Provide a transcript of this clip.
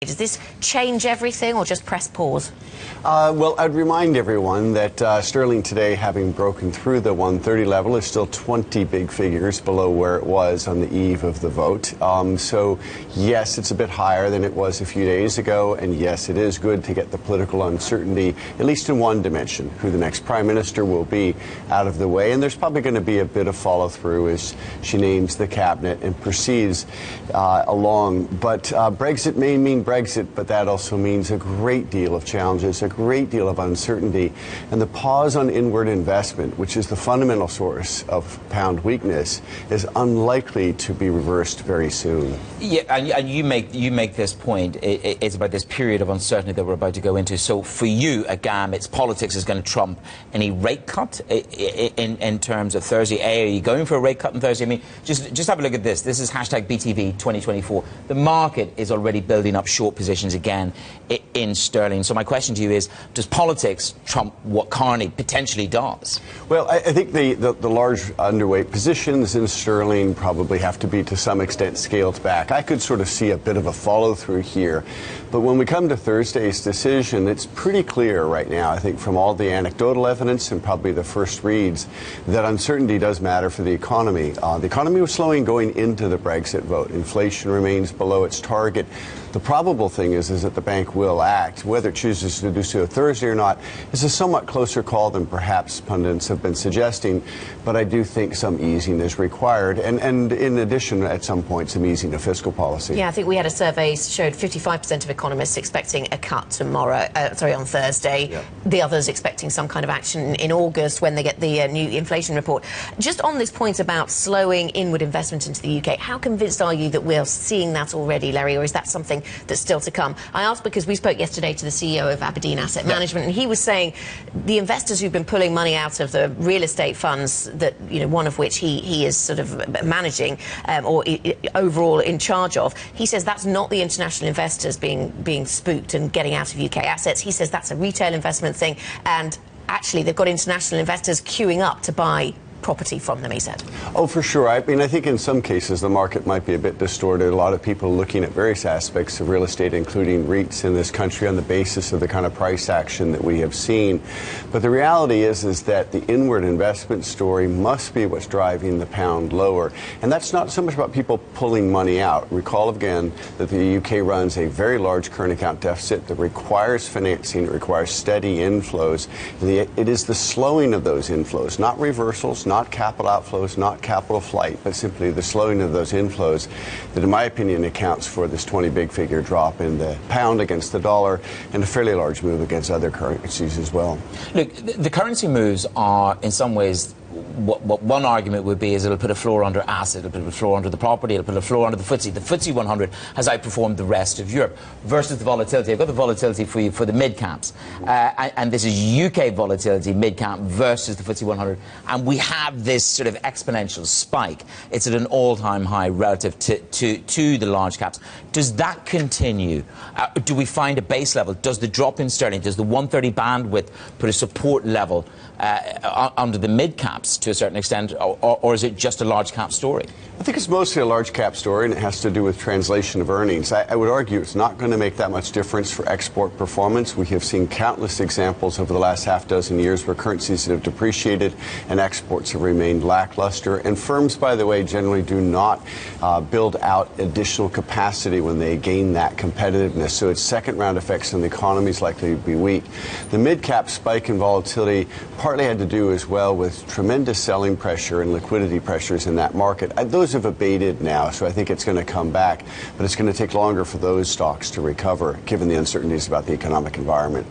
Does this change everything or just press pause? Well, I'd remind everyone that sterling today, having broken through the 130 level, is still 20 big figures below where it was on the eve of the vote. So, yes, it's a bit higher than it was a few days ago, and yes, it is good to get the political uncertainty, at least in one dimension, who the next prime minister will be, out of the way. And there's probably going to be a bit of follow-through as she names the cabinet and proceeds along. But Brexit may mean Brexit, but that also means a great deal of challenges, a great deal of uncertainty, and the pause on inward investment, which is the fundamental source of pound weakness, is unlikely to be reversed very soon. Yeah, and you make this point. It's about this period of uncertainty that we're about to go into. So for you, again, it's politics is going to trump any rate cut in terms of Thursday. Are you going for a rate cut on Thursday? I mean, just have a look at this. This is hashtag BTV 2024. The market is already building up short positions again in sterling. So my question to you is, does politics trump what Carney potentially does? Well, I think the large underweight positions in sterling probably have to be to some extent scaled back. I could sort of see a bit of a follow-through here. But when we come to Thursday's decision, it's pretty clear right now, I think, from all the anecdotal evidence and probably the first reads, that uncertainty does matter for the economy. The economy was slowing going into the Brexit vote. Inflation remains below its target. The probable thing is that the bank will act. Whether it chooses to do so Thursday or not is a somewhat closer call than perhaps pundits have been suggesting, but I do think some easing is required, and in addition, at some point, some easing of fiscal policy. Yeah, I think we had a survey showed 55% of economists expecting a cut on Thursday. Yep. The others expecting some kind of action in August when they get the new inflation report. Just on this point about slowing inward investment into the UK, how convinced are you that we're seeing that already, Larry, or is that something that's still to come? I asked because we spoke yesterday to the CEO of Aberdeen Asset Management, and he was saying the investors who've been pulling money out of the real estate funds that, you know, one of which he is sort of managing or overall in charge of, he says that's not the international investors being spooked and getting out of UK assets. He says that's a retail investment thing, and actually they've got international investors queuing up to buy property from them, he said. Oh, for sure. I mean, I think in some cases the market might be a bit distorted. A lot of people looking at various aspects of real estate, including REITs in this country, on the basis of the kind of price action that we have seen. But the reality is that the inward investment story must be what's driving the pound lower. And that's not so much about people pulling money out. Recall again that the UK runs a very large current account deficit that requires financing, it requires steady inflows. And it is the slowing of those inflows, not reversals, not capital outflows, not capital flight, but simply the slowing of those inflows that, in my opinion, accounts for this 20 big figure drop in the pound against the dollar and a fairly large move against other currencies as well. Look, the currency moves are, in some ways, what one argument would be is it'll put a floor under asset, it'll put a floor under the property, it'll put a floor under the FTSE. The FTSE 100 has outperformed the rest of Europe versus the volatility. I've got the volatility for you for the mid-caps. And this is UK volatility, mid-cap versus the FTSE 100. And we have this sort of exponential spike. It's at an all-time high relative to the large caps. Does that continue? Do we find a base level? Does the drop in sterling, does the 130 bandwidth put a support level under the mid-caps to a certain extent, or is it just a large cap story? I think it's mostly a large cap story, and it has to do with translation of earnings. I would argue it's not going to make that much difference for export performance. We have seen countless examples over the last half dozen years where currencies have depreciated and exports have remained lackluster. And firms, by the way, generally do not build out additional capacity when they gain that competitiveness. So its second round effects on the economy is likely to be weak. The mid-cap spike in volatility partly had to do as well with tremendous selling pressure and liquidity pressures in that market. Those have abated now, so I think it's going to come back, but it's going to take longer for those stocks to recover, given the uncertainties about the economic environment.